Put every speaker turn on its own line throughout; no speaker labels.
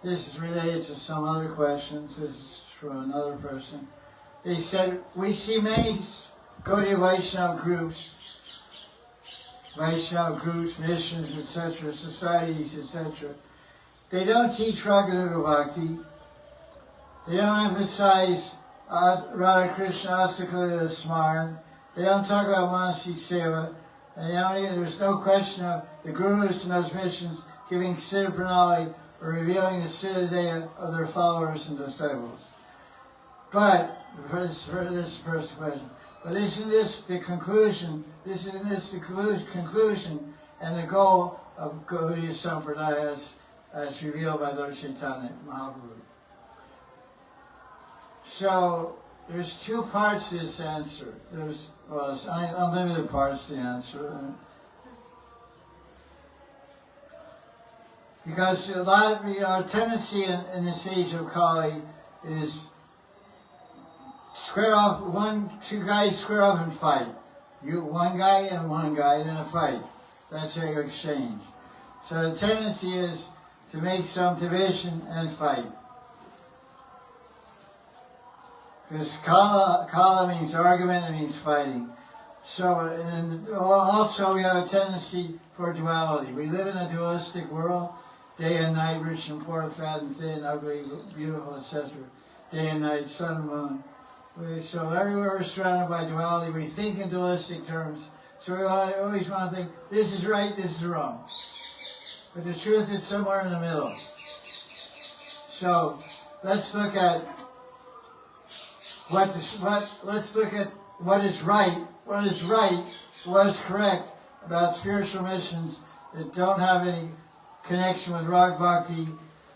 this is related to some other questions. This is from another person. They said, we see many Gaudiya Vaishnava groups, missions, etc., societies, etc. They don't teach Raganuga Bhakti. They don't emphasize Radha Krishna Asakalila Smaran. They don't talk about Manasi Seva. And there's no question of the gurus in those missions giving Siddha Pranali or revealing the Siddha of their followers and disciples. But, this is the first question, but isn't this the conclusion, conclusion and the goal of Gaudiya Sampradaya as revealed by Lord Chaitanya Mahaprabhu? So, there's two parts to this answer. There's unlimited parts to the answer. Because a lot of our tendency in this age of Kali is two guys square off and fight. One guy, then a fight. That's how you exchange. So the tendency is to make some division and fight. Because kala means argument, it means fighting. So, and also we have a tendency for duality. We live in a dualistic world, day and night, rich and poor, fat and thin, ugly, beautiful, etc. Day and night, sun and moon. So everywhere we're surrounded by duality, we think in dualistic terms. So we always want to think, this is right, this is wrong. But the truth is somewhere in the middle. So let's look at what is right, what is correct about spiritual missions that don't have any connection with Rag Bhakti,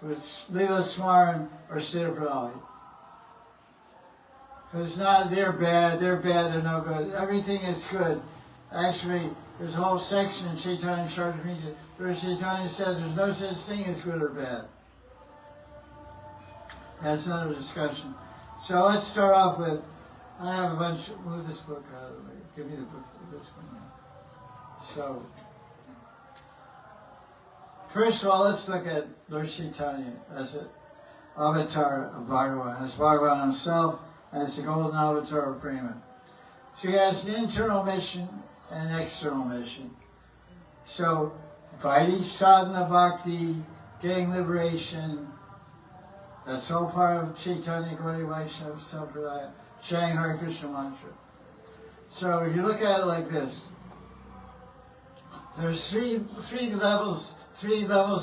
with Leela Smaran, or Siddha Pranali. Because they're bad, they're no good. Everything is good. Actually, there's a whole section in Chaitanya Charitamrita where Chaitanya says there's no such thing as good or bad. That's another discussion. So let's start off with, I have a bunch, move this book out of the way. Give me the book for this one. So, first of all, let's look at Lord Chaitanya as an avatar of Bhagavan, as Bhagavan himself, as the golden avatar of Prema. So he has an internal mission and an external mission. So, Vaidhi Sadhana Bhakti, getting liberation, that's all part of Chaitanya Gaudiya Vaishnava Sampradaya, chanting Hare Krishna mantra. So if you look at it like this, there's three levels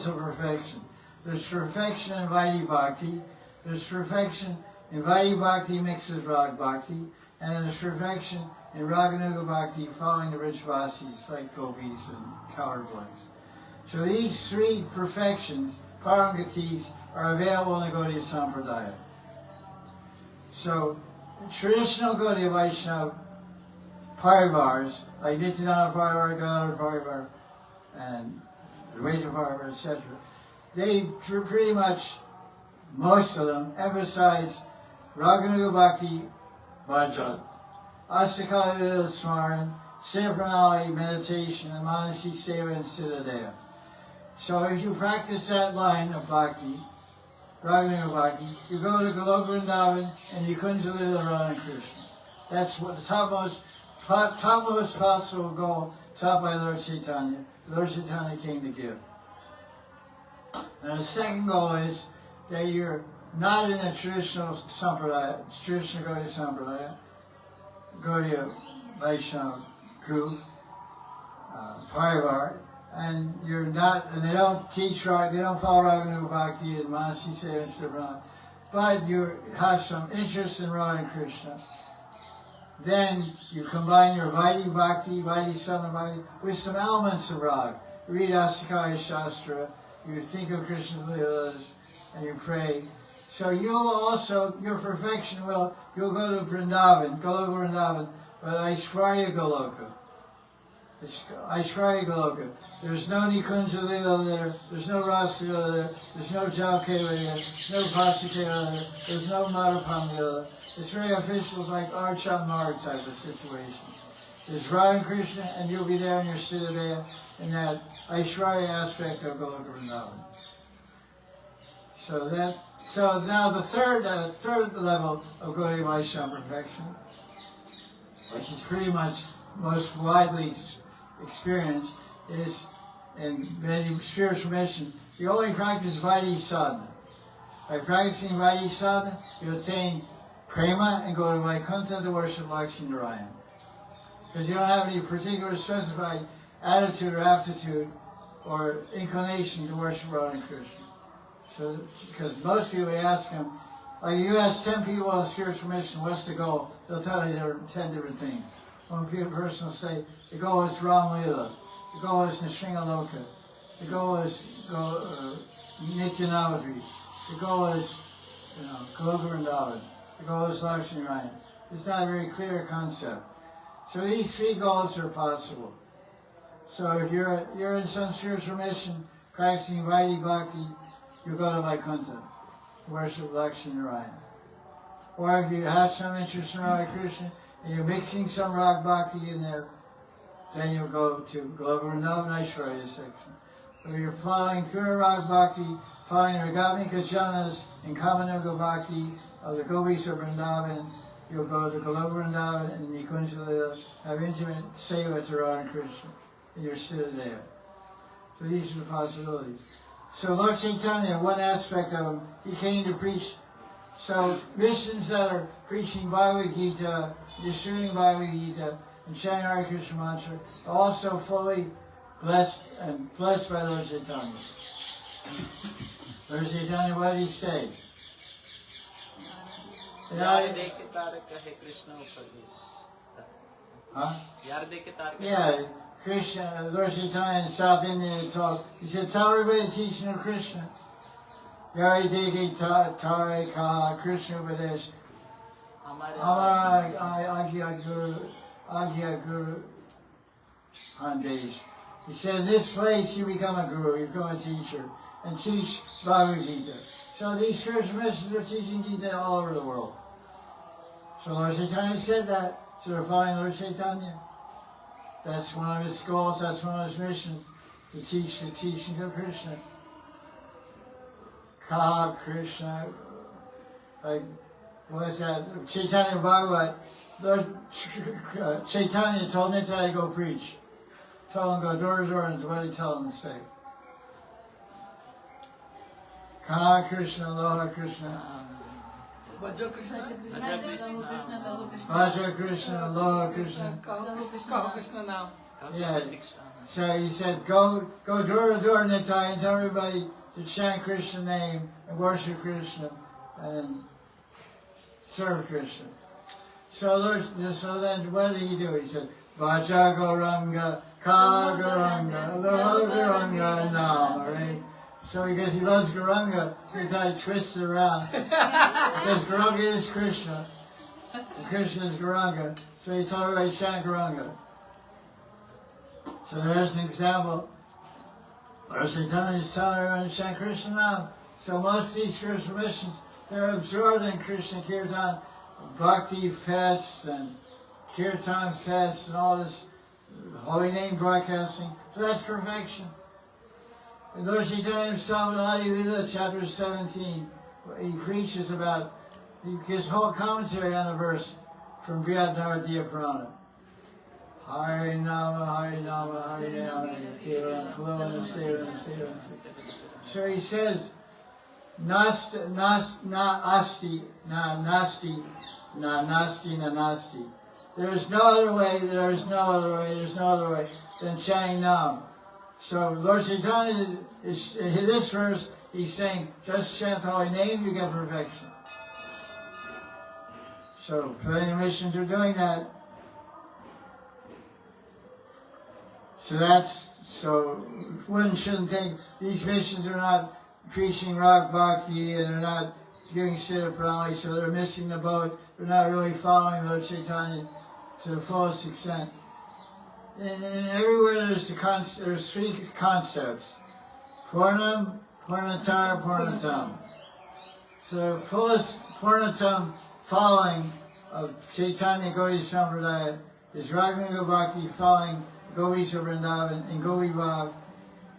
of perfection. There's perfection in Vaidhi Bhakti, there's perfection in Vaidhi Bhakti mixed with Rag Bhakti, and there's perfection in Raganuga Bhakti following the rich Vasis like gopis and cowherd boys. So these three perfections, Paramgatis, are available in the Gaudiya Sampradaya. So, traditional Gaudiya Vaishnava Parivars, like Nityananda Parivar, Gadadhar Parivar, and Advaita Parivar, etc., they pretty much, most of them, emphasize Raganuga Bhakti Bhajan, Astakali Lila Smaran, Siddha Pranali meditation, and Manasi Seva and Siddha. So if you practice that line of Bhakti, Raganuga Bhakti, you go to Goloka Vrindavan and you Kunja Lila Radha Krishna. That's what the topmost possible goal taught by Lord Chaitanya. Lord Chaitanya came to give. And the second goal is that you're not in a traditional Sampradaya, traditional Gaudiya Sampradaya, Gaudiya Vaishnava group, Parivar, and you're not, and they don't teach, they don't follow Raganuga Bhakti and Manasi Seva and Siddha, but you have some interest in Radha Krishna. Then you combine your Vaidhi Bhakti, Vaidhi Sadhana Bhakti, with some elements of Rag. You read Astakaya Shastra, you think of Krishna's Leelas, and you pray. So you'll also, your perfection you'll go to Vrindavan, Goloka Vrindavan, but Aishvarya Goloka. It's Aishvarya Goloka. There's no Nikunja Lila there, there's no Rasa Lila there, there's no Jalkela there, there's no Pasakela there, there's no Madhapan Lila. It's very official, like Archan Marg type of situation. There's Radha Krishna, and you'll be there in your Siddha in that Aishwarya aspect of Goloka Vrindavan. So now the third level of Gaudiya Vaishnava perfection, which is pretty much most widely experienced, is in many spiritual missions. You only practice Vaidhi sadhana. By practicing Vaidhi sadhana, you attain prema and go to Vaikuntha to worship Lakshmi Narayan. Because you don't have any particular specified attitude or aptitude or inclination to worship Radha and Krishna. So, because most people, you ask them, like you ask 10 people on spiritual mission, what's the goal? They'll tell you there are 10 different things. One person will say, the goal is Ram Lila, the goal is Nrsimhaloka, the goal is Nityanavadri, the goal is Goloka Vrindavan, the goal is Lakshmi Narayan. It's not a very clear concept. So these 3 goals are possible. So if you're in some spiritual mission, practicing Vaidhi Bhakti, you go to Vaikuntha, worship Lakshmi Narayan. Or if you have some interest in Radha Krishna, and you're mixing some Rag Bhakti in there, then you'll go to Goloka Vrindavan Aishwarya section. If you're following pure Rag Bhakti, following Raganuga Janas and Raganuga Bhakti of the Gopis of Vrindavan, you'll go to Goloka Vrindavan and Nikunja Lila, have intimate seva to Radha Krishna, and you're still there. So these are the possibilities. So Lord Chaitanya, one aspect of him, he came to preach. So missions that are preaching Bhagavad Gita, distributing Bhagavad Gita, and chanting Hare Krishna mantra are also fully blessed by Lord Chaitanya. Lord Chaitanya, what did he say? Huh? Yeah, Krishna, Lord Chaitanya in South India he said, tell everybody the teaching of Krishna. Yari Deki Tare Ka Krishna Upadesh. Amara Agya Guru Handesh. He said, in this place you become a guru, you become a teacher, and teach Bhagavad Gita. So these spiritual missions are teaching Gita all over the world. So Lord Chaitanya said that, so they're following Lord Chaitanya. That's one of his goals, that's one of his missions, to teach the teachings of Krishna. Kaha Krishna, like, what is that? Chaitanya Bhagavat, Lord Chaitanya told Nitai to go preach. Told him to go door to door, and what did he tell him to say? Kaha Krishna, Aloha Krishna.
Vaja Krishna,
Aloha Krishna.
Kaha Krishna now.
Yes. So he said, go door to door, Nitai, and tell everybody to chant Krishna's name and worship Krishna and serve Krishna. So then what did he do? He said, Vaja Gauranga, Ka Gauranga, Aloha Gauranga, Nama, right? So because he loves Gauranga, Nitai twists it around. Because Gauranga is Krishna, and Krishna is Gauranga, so he told everybody to chant Gauranga. So there's an example. Lord Chaitanya is telling everyone to chant Krishna now. So most of these spiritual missions, they're absorbed in Krishna Kirtan, Bhakti fests and Kirtan fests and all this holy name broadcasting. So that's perfection. And Lord Chaitanya himself in Adi Lila, chapter 17, he preaches about, he gives whole commentary on a verse from Brihad Naradiya Purana. Hari Nama, Hari Nama, Hari Nama, Kiran, Kalona, Steva. So he says, Nasti, na nasti. There is no other way than chanting Nam. So Lord Chaitanya, in this verse, he's saying, just chant the holy name, you get perfection. So plenty of missions are doing that. So one shouldn't think these missions are not preaching Rag Bhakti and they're not giving Siddha Pranali, so they're missing the boat. They're not really following Lord Chaitanya to the fullest extent. And everywhere there's 3 concepts. Purnam, Purnatar, Purnatam. So the fullest Purnatam following of Chaitanya Gaudiya Sampradaya is Raganuga Bhakti following Gopis of Vrindavan and Gopi Bhav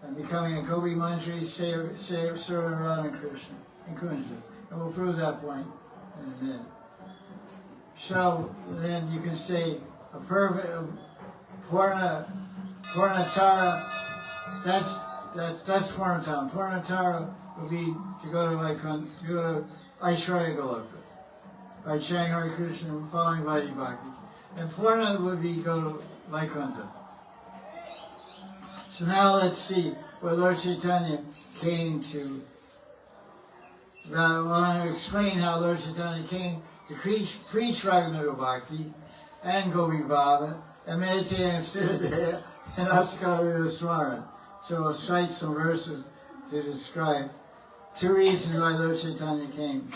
and becoming a Gopi Mantri, servant of Radha Krishna and Kunja. And we'll prove that point in a minute. So then you can say a perfect Purnatara, that's Purnatara. Purnatara would be to go to Aishwarya Goloka by chanting Hare Krishna and following Vaidhi Bhakti. And Purna would be go to Vaikuntha. So now let's see where Lord Chaitanya came to. I want to explain how Lord Chaitanya came to preach Raganuga Bhakti and Gopi Baba and meditate on Siddhaya and Askali Smaran. So we'll cite some verses to describe 2 reasons why Lord Chaitanya came.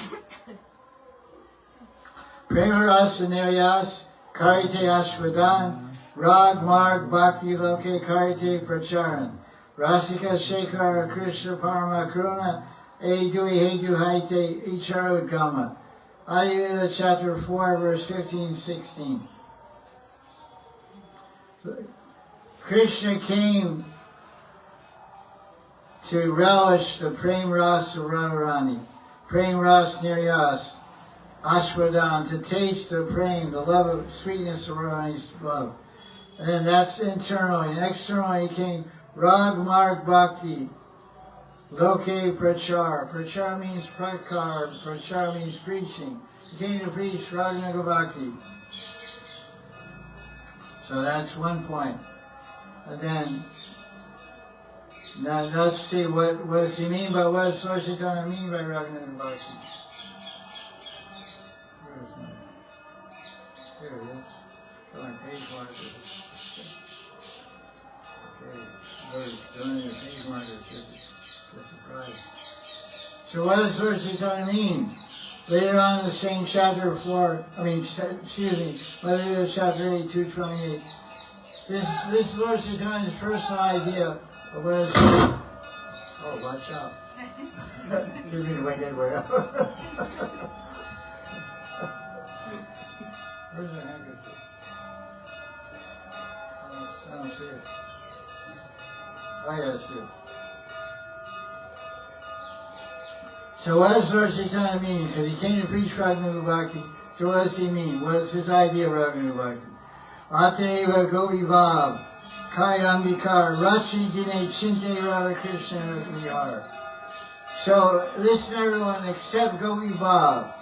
Prema Rasa Niryas Karite Ashvadan Rag Marg Bhakti Loke Karite Pracharan Rasika Shekhar Krishna Parama Karuna Edui Hedu Haite Icharudgama. Ayurveda chapter 4 verse 15 and 16. So, Krishna came to relish the Prem Ras of Radharani, Prem Ras Niryas, Ashwadan, to taste the Prem, the love of sweetness of Radharani's love. And then that's internally. And externally he came Rag Marg Bhakti, Loke Prachar. Prachar means prakar, Prachar means preaching. He came to preach Raganuga Bhakti. So that's one point. And then, now let's see what does he mean by, what does Lord Chaitanya mean by Raganuga Bhakti? There it is. On page markers. Okay, doing your page markers. That's a surprise. So what does Lord Chaitanya mean? Later on in the same chapter 4, later chapter 8, 228. This is Lord Chaitanya's personal idea of what is. Oh, watch out. Give me the way up. Where's the handkerchief? I don't see it. Oh, yeah, it's here. So what does Lord Chaitanya mean? Because he came to preach Raganuga Bhakti. So what does he mean? What's his idea of Raganuga Bhakti? Ateva Gopi Bhav, Karyambikar, Rachi Dine Chinte Radha Krishna Vihar. So listen everyone except Gopi Bhav.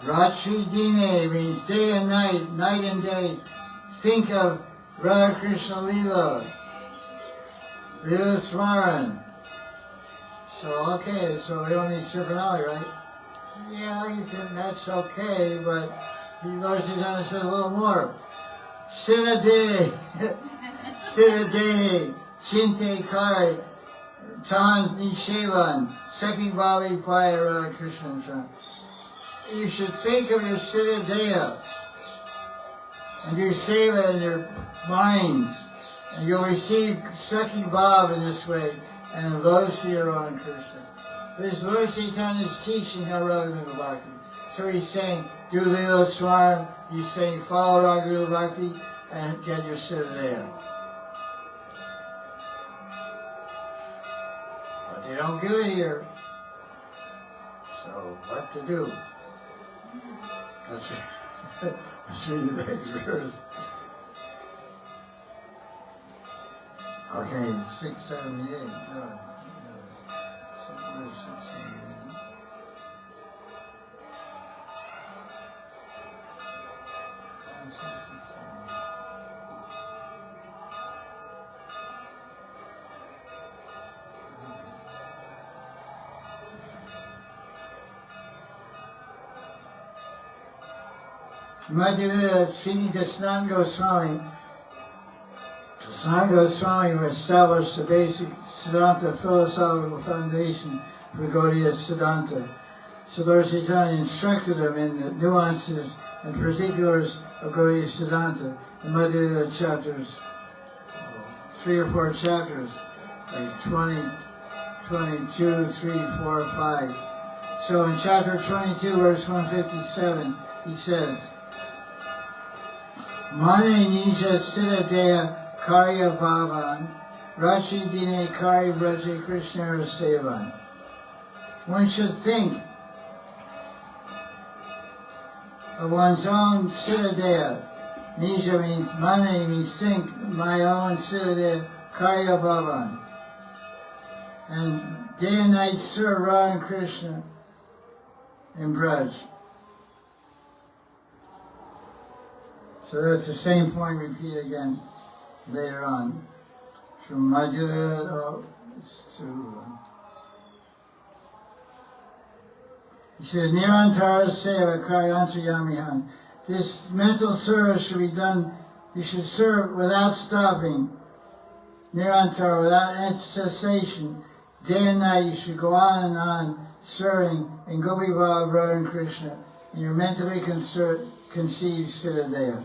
Ratri Dine means day and night, night and day. Think of Radha Krishna Leela. Leela Smaran. So okay, so we don't need Sirpanali, right? Yeah, you can, that's okay, but Lord Chaitanya said a little more. Siddhade, Chinte Kari, Tan Nishevan, Seki Bhavi Paya Radha Krishna. You should think of your Siddhadeya and your Seva in your mind, and you'll receive Seki Bhav in this way, and those to your own Krishna. This Lord Chaitanya is teaching how Raganuga Bhakti. So he's saying, do Leela Swaram, he's saying, follow Raganuga Bhakti, and get your Siddhadeya. But they don't give it here. So, what to do? Let's read the next verse. Okay, 678. No. Madhya speaking to Sanatana Goswami. Sanatana Goswami established the basic Siddhanta philosophical foundation for Gaudiya Siddhanta. So Lord Chaitanya instructed him in the nuances and particulars of Gaudiya Siddhanta in Madhya chapters, 3 or 4 chapters, like 20, 22, 3, 4, 5. So in chapter 22, verse 157, he says, Mane Nija Siddhadeya Karya Bhavan, Rashi Dine Kari Braje Krishna Sevan. One should think of one's own Siddhadeha. Nija means mane, means think, my own Siddhadeha, Karya Bhavan. And day and night serve Radha and Krishna in Braj. So that's the same point repeated again later on. From Madhya to... he says, Nirantara Seva Karyantriyamihan. This mental service should be done, you should serve without stopping. Nirantara, without cessation. Day and night you should go on and on serving in Gopi Bhava, Radha and Krishna in your mentally conceived Siddhadeha.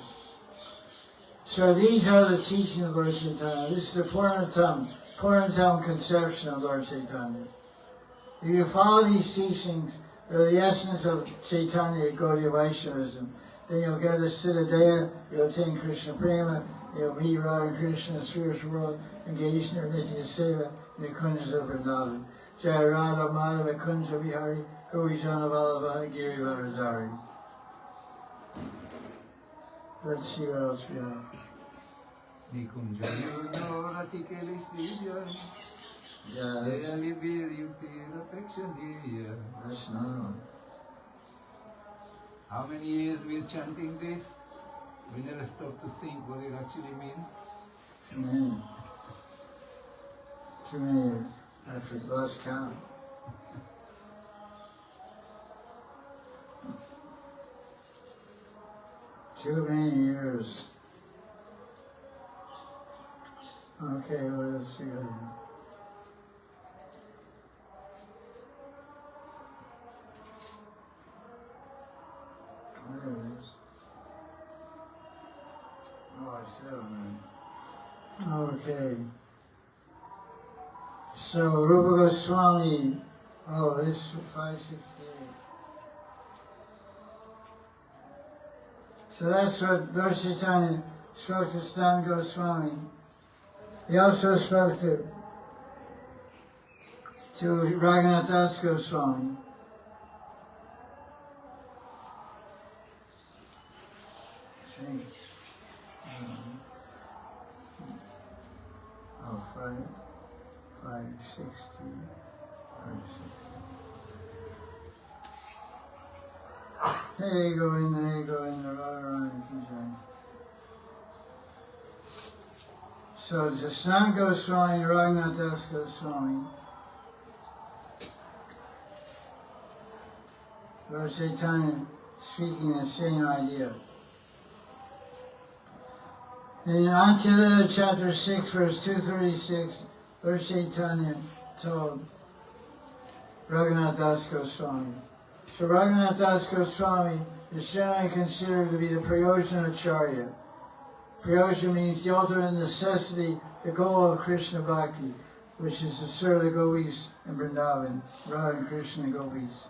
So these are the teachings of Lord Chaitanya. This is the Purnatam conception of Lord Chaitanya. If you follow these teachings, they're the essence of Chaitanya Gaudiya Vaishnavism. Then you'll get the Siddhadeha, you'll attain Krishna Prema, you'll meet Radha and Krishna in the spiritual world, engage in their Nitya Seva in the Kunjas of Vrindavan. Jai Radha Madhava Kunja Vihari, Govijana Vallabha Giri Varadari. Let's see what else we have. Yeah, that's another one.
How many years we are chanting this? We never stop to think what it actually means.
Too many. Too many. I've lost count. Too many years. Okay, what else we got here? There it is. Oh, I said on that. Okay. So, Rupa Goswami, oh, this is 568. So that's what Lord Chaitanya spoke to Stan Goswami. He also spoke to Raghunath Das Goswami. Oh, 560. Hey, go in, Radharani Kijai. So, Jasnan Goswami, Raghunath Das Goswami. Lord Chaitanya speaking the same idea. In Antilita chapter 6, verse 236, Lord Chaitanya told Raghunath Das Goswami. So Raghunath Das Goswami is generally considered to be the Prayojana Acharya. Prayojana means the ultimate necessity, the goal of Krishna Bhakti, which is to serve the gopis in Vrindavan, Radha and Krishna gopis.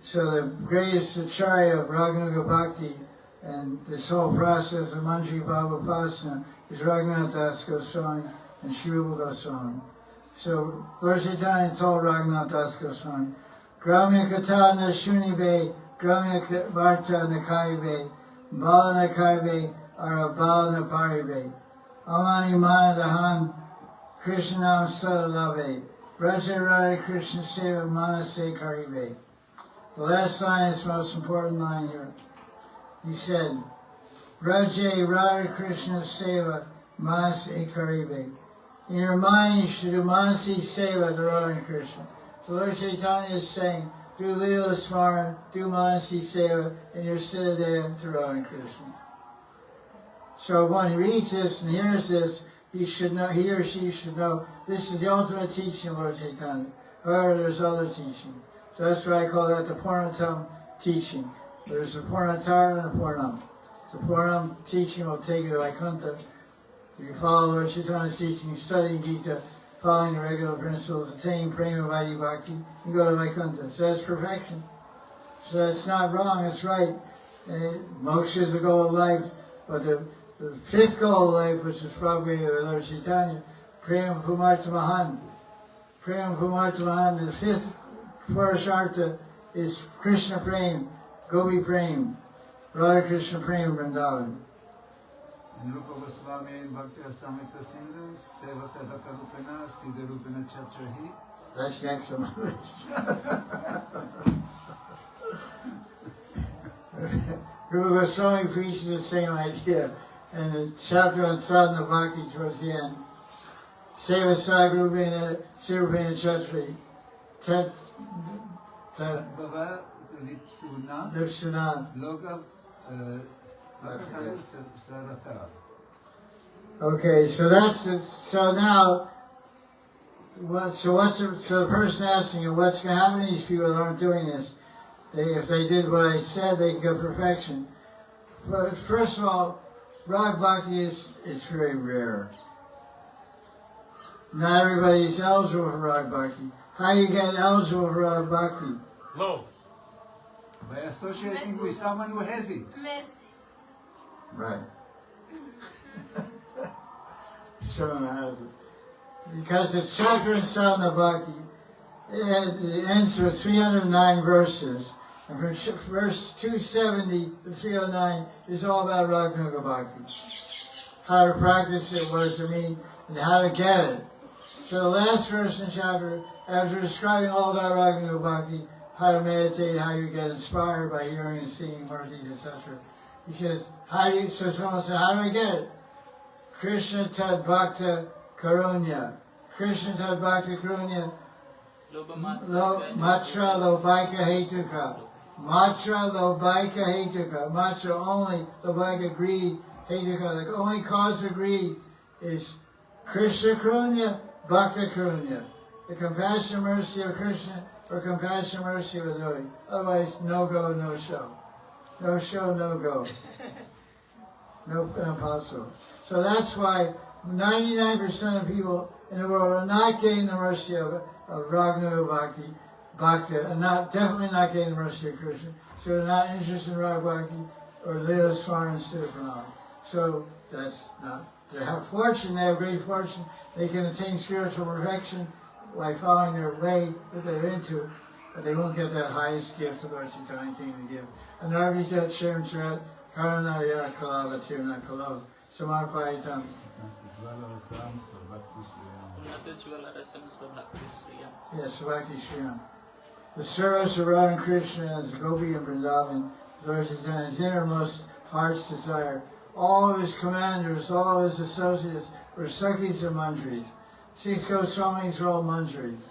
So the greatest Acharya of Raganuga Bhakti and this whole process of Manjari Bhavapasana is Raghunath Das Goswami and Shri Goswami. So Lord Chaitanya told Raghunath Das Goswami, Gramya Kata na Shunibe, Gramya Varta na Kaibe, Bala na Kaibe, Arabala na Paribe, Amani Manadahan, Krishnam Sadalave, Braja Radha Krishna Seva Manase Karibe. The last line is the most important line here. He said, Braja Radha Krishna Seva Manase Karibe. In your mind you should do Manasi Seva to Radha and Krishna. So Lord Chaitanya is saying, do Leela Smaran, do Manasi Seva, and you're Siddhadeha to Radha and Krishna. So when he reads this and hears this, he should know, he or she should know, this is the ultimate teaching of Lord Chaitanya. However, there's other teaching. So that's why I call that the Purnatam teaching. There's the Purnatar and the Purnam. The Purnam teaching will take you to Vaikuntha. If you follow Lord Chaitanya's teaching, studying Gita, following the regular principles, attaining Prema Vaidhi Bhakti, you go to Vaikuntha. So that's perfection. So that's not wrong, it's right. Moksha is the goal of life, but the the fifth goal of life, which is probably Lord Chaitanya, Prem Pumartha Mahan. Prem Pumartha Mahan, the fifth Purushartha is Krishna Prem, Gopi Prem, Radha Krishna Prem, Vrindavan.
In Rupa Goswami in Bhakti Asamrita Sindhu, Seva Sadaka Rupena, Siddha Rupena Chatrahi.
That's next on my list. Rupa Goswami preaches the same idea. And the chapter on Sadhana Bhakti towards the end. Seva Sagrupena, Sirupena Chatri.
Bhava Lipsuna.
Lipsuna.
Loka.
I forget.
Sarata.
Okay, so that's it. So now, so the person asking you, what's going to happen to these people that aren't doing this? If they did what I said, they could get perfection. But first of all, Rag Bhakti is very rare. Not everybody is eligible for Rag Bhakti. How do you get eligible for Rag Bhakti?
No.
By associating with someone who has it.
Right. Someone has it. Because the chapter in Sadhana Bhakti, it ends with 309 verses. And from verse 270 to 309 is all about Raganuga Bhakti. How to practice it, what does it mean, and how to get it. So the last verse in the chapter, after describing all about Raganuga Bhakti, how to meditate, how you get inspired by hearing and seeing murtis, etc. He says, so someone said, how do I get it? Krishna Tad Bhakta Karunya. Krishna Tad Bhakta Karunya. Matra Lobaika Hetuka. Matra Lobaika Hetuka. Matra only Lobaika greed. Hetuka. The only cause of greed is Krishna Karunya, Bhakta Karunya. The compassion and mercy of Krishna or compassion and mercy of Advaita. Otherwise, no go, no show. No show, no go. No possible. So that's why 99% of people in the world are not getting the mercy of Raganuga Bhakti, and definitely not getting the mercy of Krishna. So they're not interested in Rag Bhakti or Lila Swaran instead of Pranam. So that's not. They have fortune, they have great fortune. They can attain spiritual perfection by following their way that they're into, but they won't get that highest gift the Lord Chaitanya came to give. Anarvijat Shem Chrat Karanaya Kalava Tirna Kalo Samarpayitam. Yes, Bhakti Shriyam. The service of Radha and Krishna as Gopi and Vrindavan, Lord Chaitanya's innermost heart's desire. All of his commanders, all of his associates were Sakhis and Manjaris. 6 Goswamis were all Manjaris.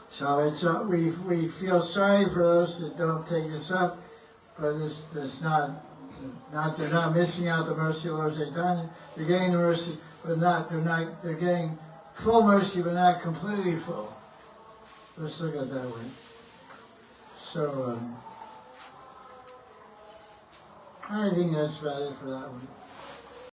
So it's we feel sorry for those that don't take this up, but it's not they're not missing out the mercy of Lord Chaitanya. They're getting the mercy, but they're getting full mercy, but not completely full. Let's look at it that way. So I think that's about it for that one.